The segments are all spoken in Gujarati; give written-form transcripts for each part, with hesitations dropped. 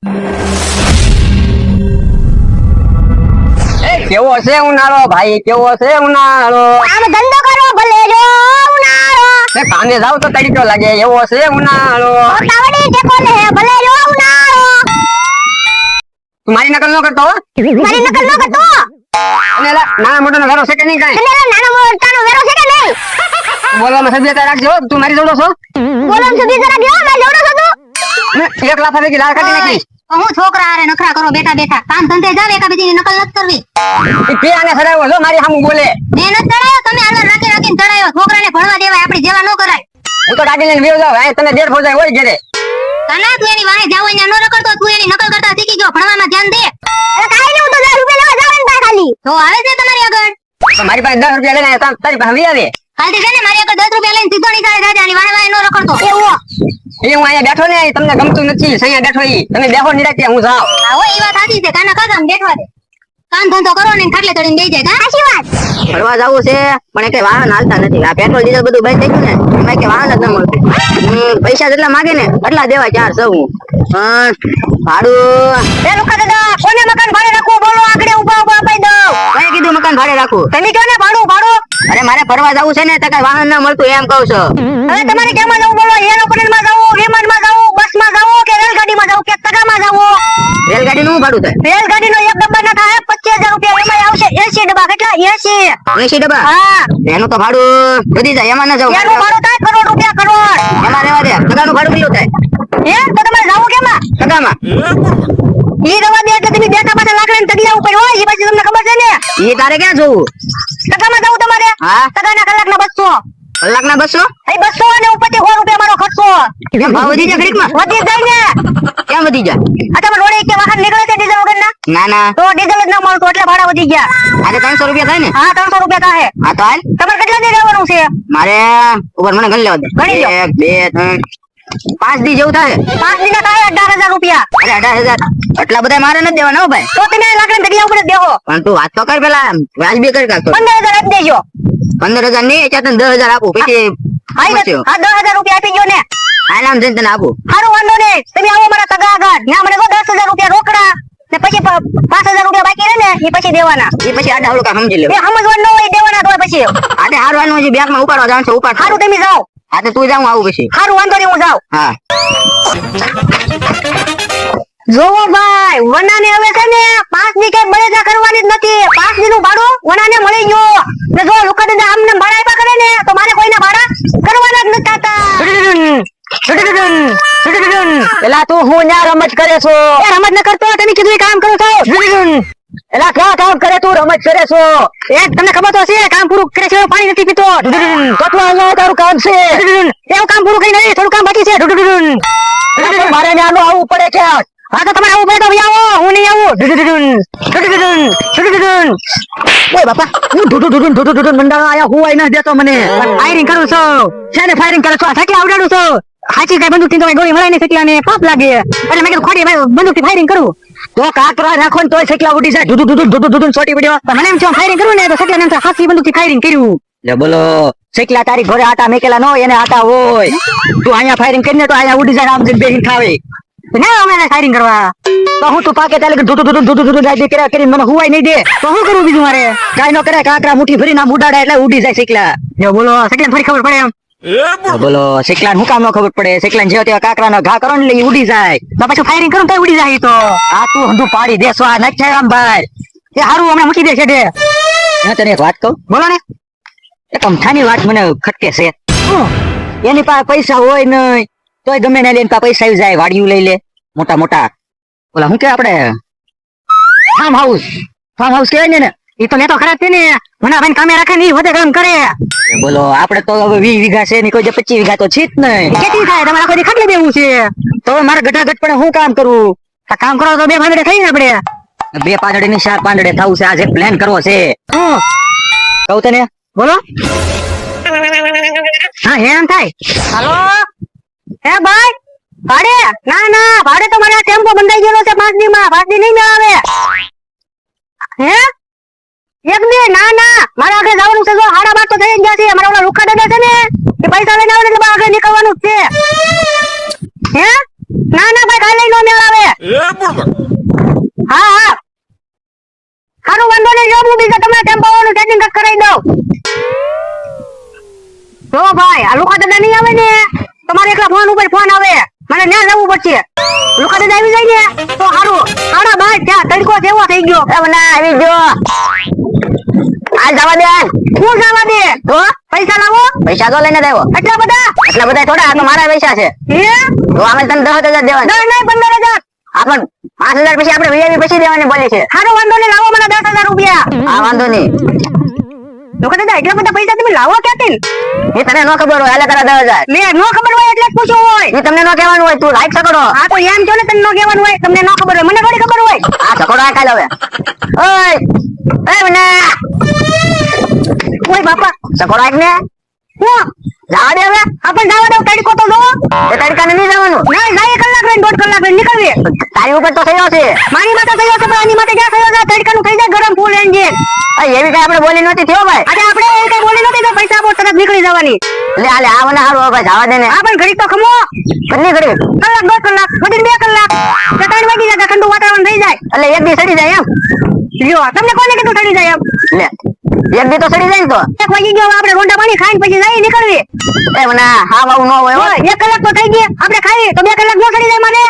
કેવો છે ઉનાળો ભાઈ, કેવો છે ઉનાળો? આમ ધંધો કરો ભલે જો ઉનાળો. કામે જાવ તો તડીકો લાગે એવો છે ઉનાળો. તાવડી ટેકો લે ભલે જો ઉનાળો. તું મારી નકલ ન કરતો હો? મારી નકલ ન કરતો. અને નાના મોટાનો વેરો છે કે નહીં કાંઈ? નાના મોટાનો વેરો છે કે નહીં? બોલવામાં સભ્યતા રાખજો. તું મારી જોડો છો? બોલવામાં સભ્યતા રાખજો. મેં જોડો છો તું? એક લાફા ભેગી લાળ કાઢી નાખીશ. હું છોકરા હારે નખરા કરો બેઠા બેઠા. કામ ધંધે જાવ એકા બીજીની નકલ નથી કરવી. એ પીવાને સડાવ્યો છો મારી સામું બોલે. મેં નથી ચડાયો, તમે હાલર રાખીને ચડાયો. છોકરાને ભણવા દેવાય, આપણી જેવા ન કરાય. હું તો ગાડી લઈને બેહી જાવ. આ તને દેર ફોજાય હોય ઘરે. કાના તું એની વાહે જાવ અહીંયા ન રખડતો, તું એની નકલ કરતા શીખી ગયો. ભણવામાં ધ્યાન દે. અરે કાઈ નહીં, હું તો 10 રૂપિયા લેવા જાવ ને ખાલી. તો આવે છે તમારી આગળ. તો મારી પાસે 10 રૂપિયા લઈને આવ્યા, તારી પાસે વી આવે. હાલતી છે ને મારી આગળ 10 રૂપિયા લઈને સીધો નીકળે જાજા ની વાહે વાહે ન રખડતો. એવો એ હું અહીંયા બેઠો ને, તમને ગમતું નથી. અહીંયા બેઠો ઈ તમે બેહો નિરાતે, હું જાઉં. આવો ઈ વાત સાચી છે. કાના કામ બેઠવા દે. કામ ધંધો કરો ને ખાટલે ચડીને બેહી જાય. સાચી વાત. ફરવા જવું છે પણ કઈ વાહન હાલતા નથી. આ પેટ્રોલ ડીઝલ બધું બંધ થઈ ગયું ને, એમાં કઈ વાહન જ ન મળતું. પૈસા જેટલા માંગે ને એટલા દેવા ચાર સૌ. ભાડું એ લુકા દાદા, કોને મકાન ભાડે રાખવું બોલો, આગળ ઊભા ઊભા આપી દો. કઈ કીધું મકાન ભાડે રાખવું? તમે કહો ને ભાડું ભાડું. અરે મારે ફરવા જવું છે ને, તો કઈ વાહન ના મળતું એમ કહું છું. હવે તમારે કેમાં જવું બોલો? એરોપ્લેનમાં જવું, વિમાનમાં જવું, બસમાં જવું કે રેલગાડીમાં જવું કે તગામાં જવું? રેલગાડી નું ભાડું થાય? રેલગાડીનો એક ડબ્બાના થાય 25,000 રૂપિયા. એમાં આવશે 80 ડબ્બા. કેટલા? 80. 80 ડબ્બા? હા, એનું તો ભાડું વધી જાય, એમાં ના જવું. એનું ભાડું થાય કરોડ રૂપિયા, કરોડ. એમાં રહેવા દે. ટકાનું ભાડું કેટલું થાય? તો તમારે જવું કેમાં? ટકામાં ઈ રવા દે એટલે તમે બેઠા પાછા લાકડાની તગિયા ઉપર હોય. ઈ પછી તમને ખબર છે ને. એ તારે ક્યાં જોવું? ટકામાં જવું તમારે? હા, ટકાના કલાકના 200. કલાકના 200? એ 200 અને ઉપરથી 100 રૂપિયા મારો ખર્ચો. કેમ ભાવ વધી જાય ઘડીકમાં? વધી જાય ને. કેમ વધી જાય? આ તમે રોડે કે વાહન નીકળે છે ડીઝલ વગરના? ના ના, તો ડીઝલ જ ના મળતું એટલે ભાડા વધી ગયા. આજે 300 રૂપિયા થાય ને? હા, 300 રૂપિયા થાય. હા તો હાલ. તમારે કેટલા દી રહેવાનું છે? મારે ઉપર મને ગણી લેવા દે. ગણી લો. 1 2 3 5 દી જેવું થાય. 5 દિના થાય 18,000 રૂપિયા. અરે 18,000 એટલા બધા મારે નથી દેવાના હો ભાઈ. તો તમે લાકડાની તગિયા ઉપર જ બેહો. પણ તું વાત તો કર પેલા, વ્યાજબી કરી કાઢતો. 15,000 આપી દેજો. 15,000 નહીં, ત્યાં તને 10,000 આપું. પછી હા, સમજ્યો? 10,000 રૂપિયા આપી ગયો ને. હાલ આમ જઈને તને આપું. સારું, વાંધો નહીં. તમે આવો મારા તગા આગળ. ના મને તો 10,000 રૂપિયા રોકડા ને પછી 5,000 રૂપિયા બાકી રહે ને એ પછી દેવાના. એ પછી આડા હળું કામ સમજી લે. એ સમજવાનું ન હોય દેવાના તો પછી. આજે હારવાનું હજી બેંકમાં ઉપાડવા જવાનું છે, ઉપાડ. સારું, તમે જાઓ. આજે તું જાઉં આવું પછી. સારું, વાંધો નહીં, હું જાઉં. હા જોવો ભાઈ, વનાને હવે છે ને 5 દી કઈ બળેજા કરવાની જ નથી. 5 દી નું ભાડું વનાને મળી ગયું. ને જો લોકો દાદા આમને ભાડા આપ્યા કરે ને તો મારે કોઈને ભાડા કરવાના જ નથી થતા. પેલા તું હું ન્યા રમત કરે છો? એ રમત ન કરતો, તમે કીધું એ કામ કરો છો. એલા ક્યાં કામ કરે તું, રમત કરે છો? એ તમને ખબર તો છે, કામ પૂરું કરે છે પાણી નથી પીતો. કેટલું અહીંયા તારું કામ છે? એવું કામ પૂરું કરી નહીં, થોડું કામ બાકી છે. મારે ન્યાનો આવવું પડે છે. હા તો તમારે આવું પડે તો ભાઈ આવો, હું નહીં આવું. ઓય બાપા, હું ઢુઢુઢુઢુઢુઢુઢુઢ મંડાણો આયા, હું આઈ ન દેતો મને. ફાયરિંગ કરું છું. છે ને ફાયરિંગ કરે છો? આ થાકી આવડાડું છો? સાચી કઈ બંદૂક થી તો ગોળી મળે નહીં, શકલા ને પાપ લાગે એટલે મેં કીધું ખોટી બંદૂક થી ફાયરિંગ કરું. તો કાકરા રાખો ને તોય શકલા ઉડી જાય. ઢુઢુઢુઢુઢુઢુઢ છોટી પડ્યો. પણ મને એમ છે ફાયરિંગ કરું ને તો શકલા ને હાથી બંદૂક થી ફાયરિંગ કર્યું. લે બોલો, શકલા તારી ઘરે આટા મેકેલા ન હોય, એને આટા હોય. તું અહીંયા ફાયરિંગ કરીને તો અહીંયા ઉડી જાય, આમ જઈને બેહીને ખાવે. ના અમે ફાયરિંગ કરવા તો હું તું પાકે તાલે ઢુઢુઢુઢુઢુઢુઢ જાય કર્યા કરીને મને હુવાય નહીં દે. તો શું કરું બીજું મારે? કાઈ ન કરે, કાકરા મુઠ્ઠી ભરીને આમ ઉડાડે એટલે ઉડી જાય શકલા. જો બોલો, શકલા થોડી ખબર પડે એમ. બોલો, શકલા હું કામ ન ખબર પડે? શકલા જેવા તેવા કાકરાનો ઘા કરો ને એટલે ઉડી જાય. તો પછી ફાયરિંગ કરું તો ઉડી જાય. તો આ તું હંધું પાડી દેશો, આ નાખ આમ ભાઈ. એ હારું હમણાં મૂકી દે છે દે. હું તને એક વાત કહું, બોલો ને. એક અમથાની વાત મને ખટકે છે. શું? એની પાસે પૈસા હોય નહીં તોય ગમે ને લઈને પૈસા આવી જાય, વાડિયું લઈ લે મોટા મોટા. ઓલા હું કે આપણે ફાર્મ હાઉસ કહેવાય ને. એ તો લેતો ખરા જ છે ને. મને ભાઈ કામે રાખે ને વધે કામ કરે. બોલો, આપડે તો હવે 20 વીઘા છે, કોઈ 25 વીઘા તો છે જ નહીં. કેટલી થાય તમારે આખો દી ખાટલે દેવું છે? તો મારે ગટાગટ પણ હું કામ કરું? આ કામ કરો તો 2 પાંદડે થઈ ને આપણે. 2 પાંદડે ની 4 પાંદડે થવું છે. આજે પ્લાન કરવો છે. શું કહું તને? બોલો. હા એમ થાય. હાલો હે ભાઈ, ભાડે? ના ના, ભાડે તો મારે ટેમ્પો બંધાઈ ગયેલો છે 5 દી માં. 5 દી નહીં મેળવે. હે એક દી? ના ના, મારે આગળ જવાનું છે. જો 12:30 તો થઈ જ ગયા છે. મારા ઓલા લુખા દાદા છે ને, એ પૈસા લઈને આવે એટલે આગળ નીકળવાનું જ છે. હે ના ના ભાઈ કાલે નો મેળ આવે હા હા સારું વાંધો નહીં જો હું બીજા તમારે ટેમ્પો વાળું સેટિંગ કરાવી દઉં જો ભાઈ આ લુકા દાદા નહીં આવે ને તમારે એકલા ફોન ઉપર ફોન આવે મને ત્યાં જવું પડશે લુકા દાદા આવી જાય ને તો સારું સાડા 12 ત્યાં તડકો જેવો થઈ ગયો એ મને આવી ગયો આ જવા દે શું જવા દે તો પૈસા લાવો પૈસા તો લઈને દેવો એટલા બધા થોડા આ તો મારા પૈસા છે હે તો અમે તને 10,000 દેવા નહીં નહીં 15,000 આપણ 5,000 પછી આપણે વીઆઈપી પછી દેવાની બોલી છે સારું વાંધો નહીં લાવો મને 10,000 રૂપિયા આ વાંધો નહીં લોકો દાદા એટલા બધા પૈસા તમે લાવો ક્યાંથી એ તને નો ખબર હોય એટલે તારા 10,000 મેં નો ખબર હોય એટલે જ પૂછ્યું હોય એ તમને નો કહેવાનું હોય તું લાઈક સકડો હા તો એમ છો ને તને નો કહેવાનું હોય તમને નો ખબર હોય મને થોડી ખબર હોય આ સકડો આ કાલ હવે ઓય એ મને ઓય બાપા સકડો આક ને હું જવા દે હવે આપણ જવા દો તડકો તો જો એ તડકાને નહીં જવાનું ના જાય કલાક રહીને 1.5 કલાક રહીને નીકળવી તારી ઉપર તો થયો છે મારી માથે થયો છે પણ આની માથે ક્યાં થયો છે તડકાનું થઈ જાય ગરમ ફૂલ એન્જિન એવી કઈ આપણે બોલી નહોતી થયો ભાઈ આજે આપણે એ કઈ બોલી નથી તો પૈસા આપો તરત નીકળી જવાની લે આલે આ મને હારું ભાઈ જવા દે ને આ પણ ઘડી તો ખમો કેટલી ઘડી કલાક 2 કલાક વડીને 2 કલાક તો 3 વાગી જાય ઠંડુ વાતાવરણ થઈ જાય એટલે એક દી સડી જાય એમ લ્યો તમને કોને કીધું ચડી જાય એમ લે એક દી તો સડી જાય ને તો 1 વાગી ગયો આપણે રોંડા પાણી ખાઈને પછી જાય નીકળવી એ મને હા બાવું ન હોય હો. 1 કલાક તો થઈ ગઈ આપણે ખાઈએ તો 2 કલાક નો ચડી જાય મને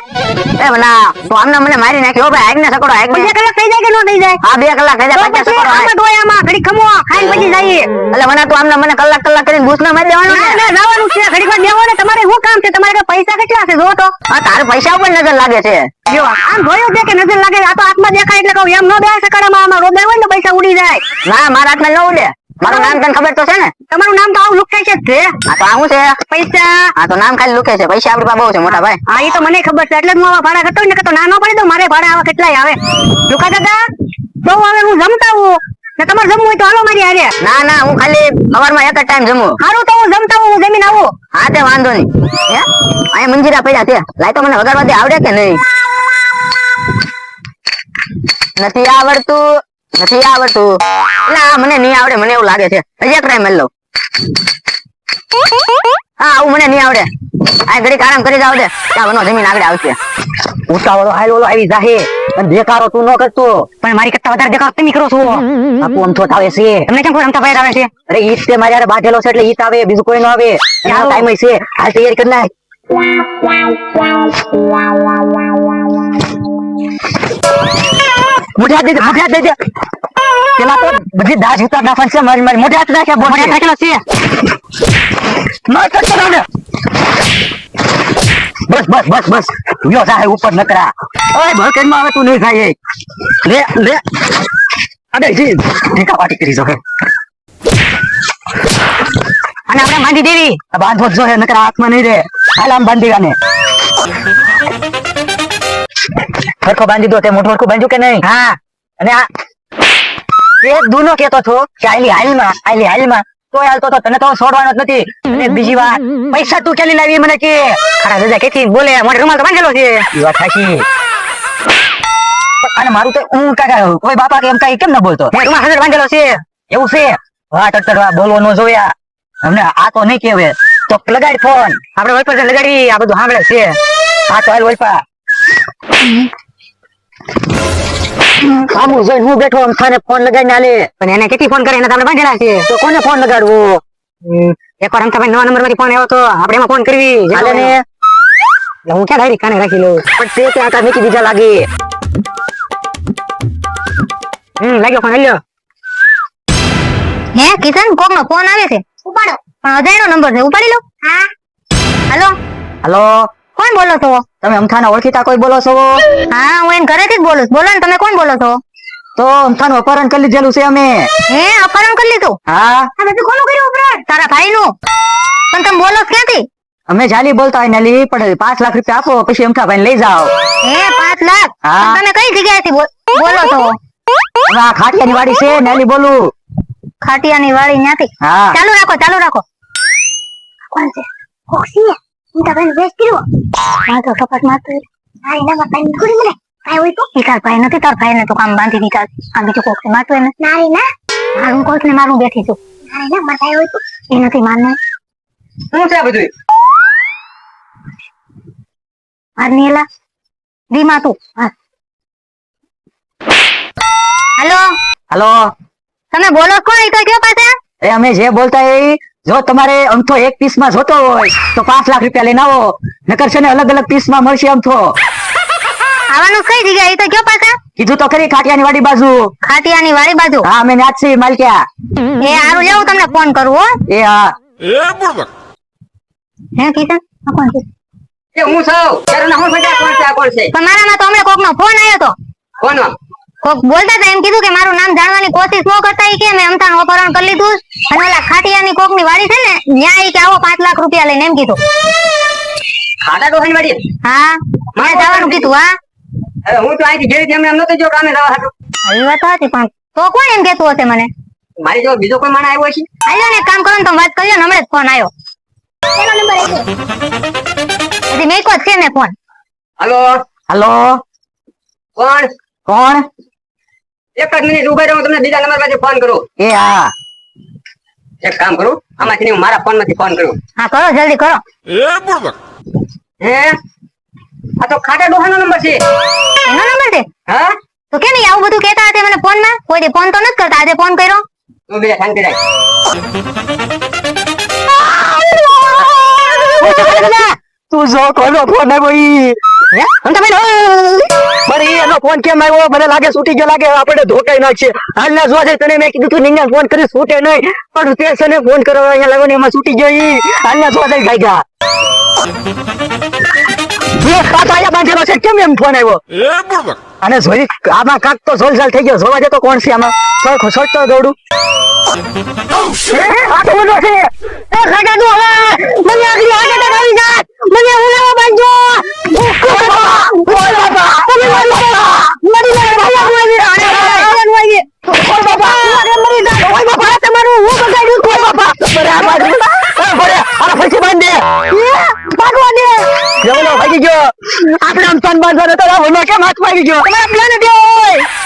એ મને તો આમને મને મારી નાખ્યો ભાઈ આગ ને સકડો આગ 2 કલાક થઈ જાય કે નો થઈ જાય હા 2 કલાક થઈ જાય તો પછી પછી સકડો આમાં ડોયામાં ઘડી ખમો ખાઈને પછી જઈએ એટલે મને તો આમને મને કલાક કરીને બૂસ ના મારી દેવાનું ના ને ના જવાનું છે ઘડીક વાર બેહો ને તમારે શું કામ છે તમારે કઈ પૈસા કેટલા છે જો તો આ તારે પૈસા ઉપર નજર લાગે છે જો આમ જોયું છે કે નજર લાગે આ તો હાથમાં દેખાય એટલે કહું એમ નો બેસે કડામાં આમાં રોદાય હોય ને પૈસા ઉડી જાય ના મારા હાથમાં ન ઉડે મારું નામ તને ખબર તો છે ને તમારું નામ તો આવું લુકાય છે જ છે આ તો આવું છે પૈસા આ તો નામ ખાલી લુકે છે પૈસા આપણી પાસે બહુ છે મોટા ભાઈ હા એ તો મને ખબર છે એટલે જ હું આવા ભાડા કરતો ને તો ના નો પડી દઉં મારે ભાડા આવા કેટલાય આવે લુકા દાદા તો હવે હું જમતા હું ને તમારે જમવું હોય તો હાલો મારી હારે ના હું ખાલી સવારમાં એક જ ટાઈમ જમું સારું તો હું જમતા હું જમીન આવું હા તે વાંધો નહીં હે અહીંયા મંજીરા પડ્યા છે લાય તો મને વગાડવા દે આવડે કે નહીં નથી આવડતું એટલે આ મને નહીં આવડે મને એવું લાગે છે હજી એક ટ્રાય મારી લઉં હા આવું મને નહીં આવડે આ ઘડીક આરામ કરી જાવ દે ત્યાં વનો જમીન આગળ આવશે ઉતાવળો હાલ ઓલો આવી જાહે અને દેખાડો તું ન કરતો પણ મારી કરતા વધારે દેખાવ તમે કરો છો આ કોમ તો આવે છે તમને કેમ કોઈ રમતા ભાઈ આવે છે અરે ઈદ તે મારી હારે બાંધેલો છે એટલે ઈદ આવે બીજું કોઈ ન આવે એનો ટાઈમ છે હાલ તૈયારી કરી નાખ મોઢે હાથ દે દે પેલા તો બધી દાજ ઉતાર નાખવાનું છે મારી મોઢે હાથ નાખ્યા મોઢે હાથ નાખેલો છે માર કરતો રહો ને બસ યો સાહેબ ઉપર નકરા ઓય ભરકેન માં આવે તું નહીં થાય લે અરે જી ઠીકા પાટી કરી જો અને આપણે બાંધી દેવી બાંધવો જો હે નકરા હાથમાં નહીં રે હાલ આમ બાંધી ગાને હરખો બાંધી દો તે મોટું હરખું બાંધ્યું કે નહીં હા અને આ એક દૂનો કેતો છો કે આલી હાલમાં તો હાલતો તો તને તો છોડવાનો જ નથી અને બીજી વાત પૈસા તું ચાલી લાવી મને કે ખરા દાદા કેથી બોલે મોઢે રૂમાલ તો બાંધેલો છે એ વાત સાચી અને મારું તો હું કાકા કોઈ બાપા કે એમ કઈ કેમ ન બોલતો મોઢે રૂમાલ હાજર બાંધેલો છે એવું છે વાહ ટટરવા બોલવો ન જોયા અમને આ તો નહીં કેવે તો લગાડ ફોન આપણે વોઇપર લગાડી આ બધું સાંભળે છે હા તો હાલ વલ્પા આમું જોઈને હું બેઠો અમથાને ફોન લગાડીને આલે પણ એને કેટલી ફોન કરે એને તો આપણે બાંધેલા છે તો કોને ફોન લગાડવો એકવાર અમથા ભાઈ નવા નંબર માંથી ફોન આવ્યો તો આપણે એમાં ફોન કરવી હાલે ને એટલે હું ક્યાં ડાયરી કાને રાખી લઉં પણ તે ત્યાં કાંઈ મૂકી દીધા લાગે લાગ્યો ફોન લ્યો હે કિશન કોક નો ફોન આવે છે ઉપાડો પણ અજાણ્યો નંબર છે ઉપાડી લો હા હેલો હલો કોણ બોલો છો તમે અમથાના ઓળખીતા કોઈ બોલો છો હા હું એને ઘરેથી જ બોલું છું બોલો ને તમે કોણ બોલો છો તો અમથાનું અપહરણ કરી લીધેલું છે અમે હે અપહરણ કરી લીધું હા આ બધું કોનું કર્યું અપહરણ તારા ભાઈનું પણ તમે બોલો છો ક્યાંથી અમે જાલી બોલતા હોય નાલી પણ 5 લાખ રૂપિયા આપો પછી અમથા ભાઈ લઈ જાઓ હે 5 લાખ હા. પણ તમે કઈ જગ્યાએથી બોલો છો હવે આ ખાટિયાની વાડી છે નાલી બોલું ખાટિયાની વાડી ન્યાથી હા ચાલુ રાખો કોણ છે ઓક્સી ઇન્ટા ભાઈ વેસ્ટ કર્યો આ તો સપાટ મારતો આ એના માં પાણી નીકળી મને ભાઈ હોય તો ઈ તાર ભાઈ નથી તાર ભાઈને તો કામ બાંધી દીધા આ બીજો કોક મારતો એને ના રે ના હા હું કોક ને મારું બેઠી છું ના ના માર ભાઈ હોય તો એ નથી મારને શું છે બધું આ નીલા ધીમા તું હા હાલો હાલો તમે બોલો કોણ ઈ તો કયો પાછા એ અમે જે બોલતા એ જો તમારે અમથો એક પીસ માં જોતો હોય તો 5 લાખ રૂપિયા લઈને આવો નકર છે ને અલગ અલગ પીસ માં મળશે અમથો આવવાનું કઈ જગ્યાએ ઈ તો કયો પાછા કીધું તો ખરી ખાટિયાની વાડી બાજુ ખાટિયાની વાડી બાજુ હા અમે ન્યા જ છીએ માલક્યા એ હારું લેવું તમને ફોન કરું હો એ હા હે કિશન આ કોણ છે એ હું છું તારું નામ શું છે કોણ છે આ કોણ છે પણ મારામાં તો હમણાં કોકનો ફોન આવ્યો તો કોનો કોક બોલતા હતા એમ કીધું કે મારું નામ જાણવાની કોશિશ ન કરતા ઈ કે મેં અમથાનું અપહરણ કરી લીધું અને ઓલા ખાટિયાની કોકની વાડી છે ને ન્યા ઈ કે આવો 5 લાખ રૂપિયા લઈને એમ કીધું ખાડા ડોહાની વાડી હા મને જવાનું કીધું હા હવે હું તો અહીંથી ઘેરથી એમ નતો જો કામે જવા હતું એ વાત હતી પણ તો કોણ એમ કહેતું હશે મને મારી જો બીજો કોઈ માણસ આવ્યો છે હાલો ને એક કામ કરો ને તમે વાત કરી લો ને હમણાં જ ફોન આવ્યો એનો નંબર આપ્યો હજી મેં જ છે ને ફોન હાલો હાલો કોણ કોણ એક જ મિનિટ ઉભા રહો હું તમને બીજા નંબર માંથી ફોન કરું એ હા એક કામ કરું આમાંથી હું મારા ફોન માંથી ફોન કરું હા કરો જલ્દી કરો હે આ તો ખાટા ડોહાનો નંબર છે એનો નંબર છે હા તો કેમ ઈ આવું બધું કહેતા હતા મને ફોન માં કોઈ દી ફોન તો નથી કરતા આજે ફોન કર્યો તું બીજા શાંતિ રાખ તું જો કોનો ફોન આવ્યો ઈ હે અંત ભાઈ એનો ફોન કેમ આવ્યો મને લાગે છૂટી ગયો લાગે આપણે ધોકાઈ નાખશે હાલ ના જોવા જાય તને મેં કીધું તું નિંજા ફોન કરી છૂટે નહીં પણ તે છે ને ફોન કરો અહીંયા લાવો ને એમાં છૂટી ગયો ઈ હાલ ના જોવા જાય ગાયગા આ તો અહીંયા બાંધેલો છે કેમ એમ ફોન આવ્યો અને જોઈ આમાં કાક તો ઝોલઝાલ થઈ ગયો જોવા જતો કોણ છે આમાં સરખો છોડતો દોડું આ તો બધો છે એ ખાટા તું હવે મને આગળ આગળ આવી જા મને ઉલાવા બાંધો ઓય બાબા તમે મરી લે ભાઈ આવી ઓય બાબા મરી જા ઓય બાબા તમારું હું બગાડ્યું ઓય બાબા બરાબર બરે આ ફસી બાંધે ભાગવા દે જવલો ભાગી ગયો આપણે આમ તન બાંધવાનો તો ઓલો કેમ હાથ મારી ગયો તમારા પ્લાન દે ઓય